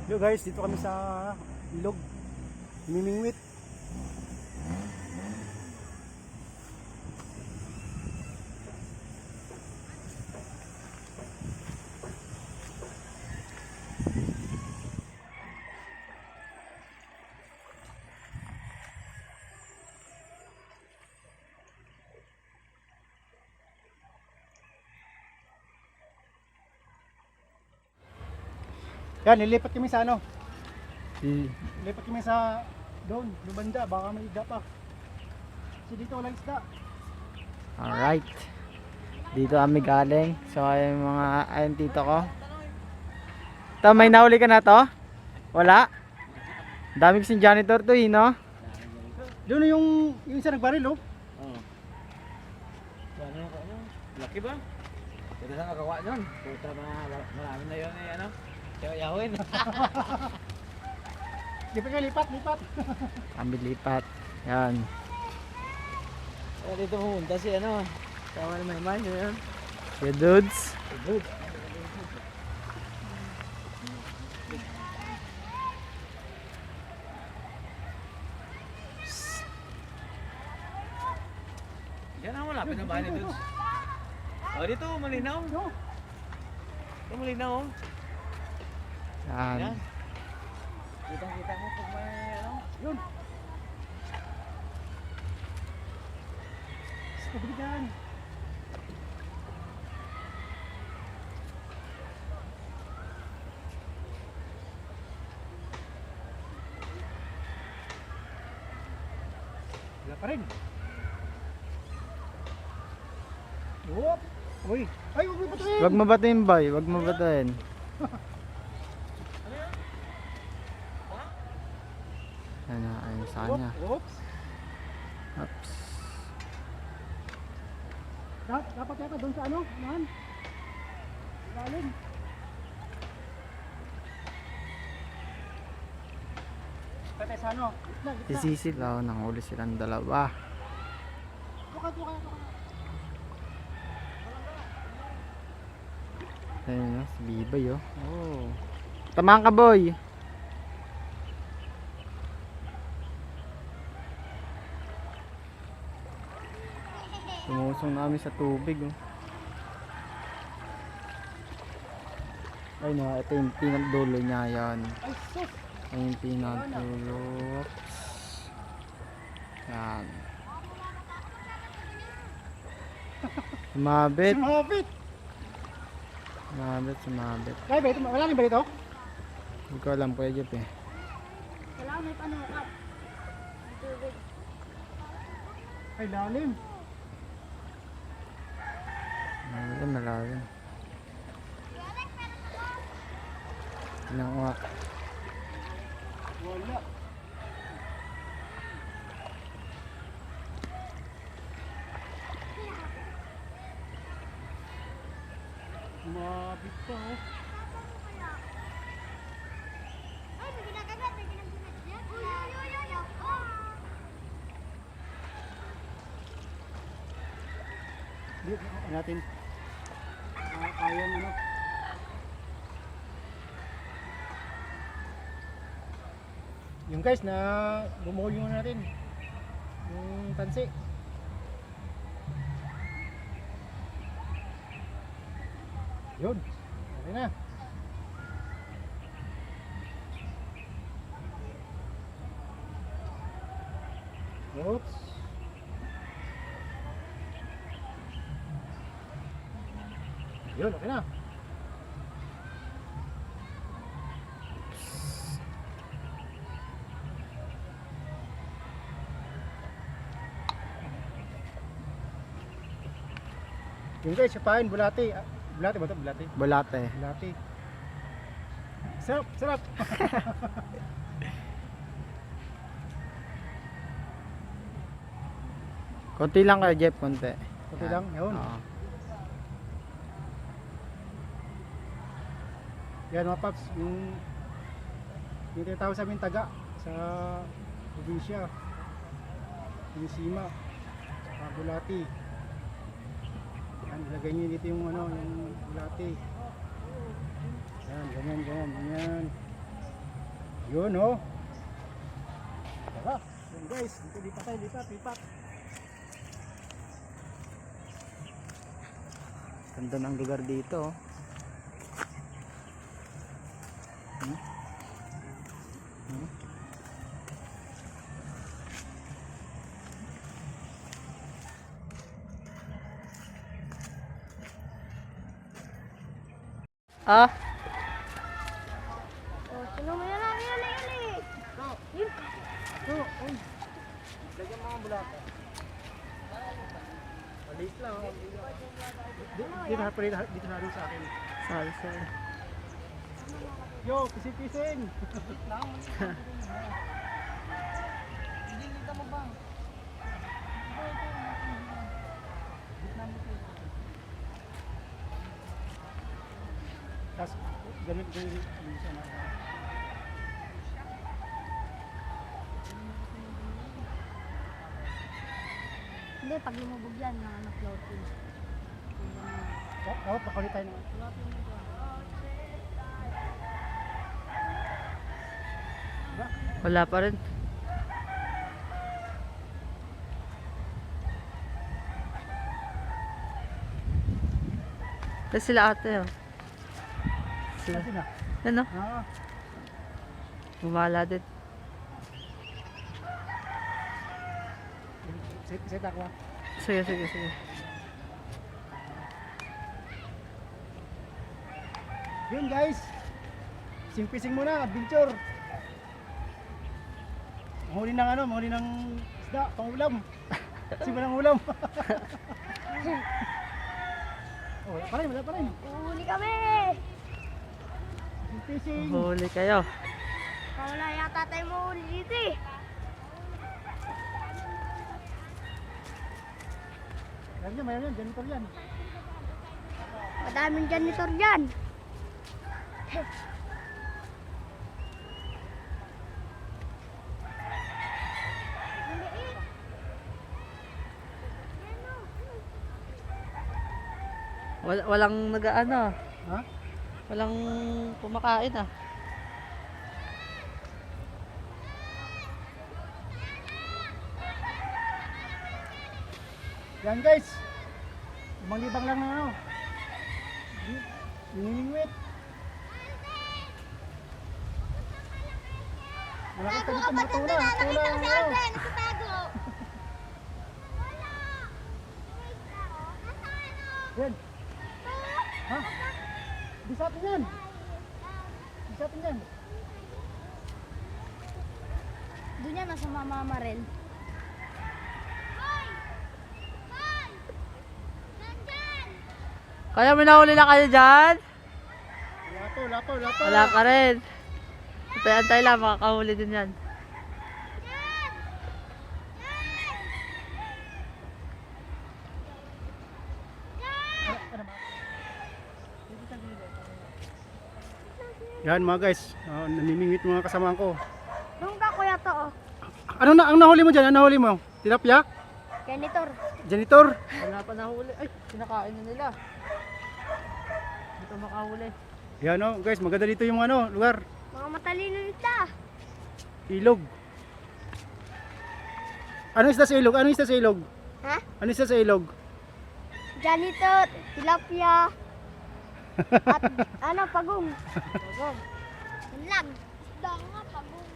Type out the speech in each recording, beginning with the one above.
Yo guys, dito kami sa ilog. Mimingwit. Yan, lilipat kami sa ano? Lilipat kami sa doon, banda, baka may isda pa. Kasi dito walang isda. Alright. Dito kami galing. So ayun ayun tito ko. Ito, may nahuli ka na to? Wala? Dami kasing janitor to no? Doon yung isa nagbaril oh. Oo. Ano? Laki ba? Ito sa nagawa nun. Puta marami na yun ano? Yawin. Di pa kayo lipat. Kami lipat. Yan. Dito pumunta si ano. Sama na may yun. Si dudes. Good. Yan ang malapit na bahay ni Dudes. Oh, dito malinaw. Ito malinaw oh. Yan. Yan. Kita mo pag may ano. Yun. Sa kabigan. Wala pa rin. Whoop! Uy! Ay, huwag mo patuhin! Wag mabatiin boy. Wag mabatiin. Ano, ayun sana. Oops! Oops. Dapat yata doon sa ano? Man? Lalim. Patay sa ano? Gitna. Isisilaw, nanghuli silang dalawa. Tuka. Ayun si Biboy oh. Oh. Tamahan ka boy. Sumusong namin sa tubig oh. Ay na, ito yung pinagdulo niya yan. Ay, sus! Ay yung pinagdulo. Yan. Sumabit. Sumabit! Sumabit. Kaya ba ito? Wala rin ba dito? Hindi ko alam Kuya Jeff eh. Kailangan may panukap. Tubig. Ay, lalim. Malalim. Tinangwa. Wala. Sumabit pa oh. Ay, may ginagagat. May ginagagat niya. Uy. Dito natin. Kayang ano. Yung guys na bumuhol yung natin. Yung tansi. Yun. Okay na. Oops. Yun, okay na. Yung guys, sipain, bulati. Bulati ba ito? Bulati? Bulate. Bulati. Sarap! Konti lang Kuya Jeff, konti. Konti lang, yun. Oo. Yan mga paps, yung tinatawag sa amin taga sa probinsya, Pinisima, sa bulati. Yan, ilagay nyo dito yung ano, yung bulati. Yan, ganyan. Yun oh. Tara, yun guys, dito lipat tayo, lipat. Ganda ng lugar dito. Oh. Ah, Oh, sino mo yan? Yun. So, uy. Lagyan mga bulata. Maliit lang oh. Dito na rin sa akin. sorry. Yo, pising-pising. Tapos, ganun siya na. Hindi, pag lumubog yan, floating. Oh, pakulit tayo naman. Wala pa rin. Tapos sila ate oh. Sila. Kasi na. Ano? Ah, Bumala din. set ako. Sige. Yun guys. Pising-pising muna, adventure. Mahuli ng isda, pangulam. Simulang ulam. Oh, wala pa rin. Uhuli kami! Fishing. Huli kayo. Wala yata tayo mahuli dito eh. Mayroon yan, janitor yan. Madaming janitor dyan. Walang nag-ano. Ha? Walang kumakain ah. Yan guys. Libang-libang lang na ano. Niningwit. Malakit ka dito mga tula. Tula ang ano. Yan. Ha? Di sa atin yan. Di sa atin yan. Doon yan, nasa mama rin. Kaya may nahuli na kayo dyan? Lato. Wala pa rin. Antay lang, makakahuli din yan. Yan mga guys, namimingwit mga kasamahan ko. Doon ka kuya to oh. Ano na ang nahuli mo dyan? Ang nahuli mo? Tilapia? Janitor. Janitor? Wala pa nahuli. Ay, kinakain na nila. Dito makahuli. Yan o guys, maganda dito yung ano, lugar. Mga matalino ita. Ilog. Ano isda sa ilog? Ha? Ano isda sa ilog? Janitor, tilapia. At pagong. Yun lang. Isda nga, pagong.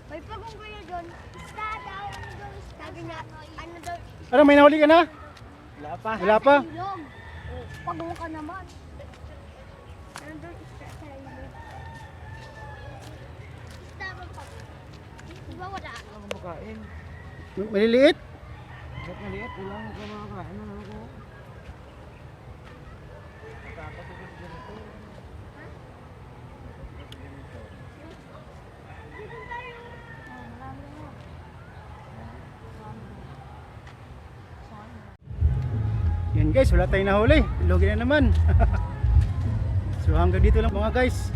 May pagong kaya dyan. Isda daw. Sabi niya, ano daw. Ano, may nahuli ka na? Wala pa? Ilog. Oh, pagong ka naman. Ano daw isda sa ilog? Isda ba pagong? Diba wala? Ano kumakain? Maliliit? Ba't maliit? Wala mo kumakain. Ano ko? Nakakapagod ganito. Yan guys, wala tayong nahuli. Ilogi na naman. So hanggang dito lang mga guys.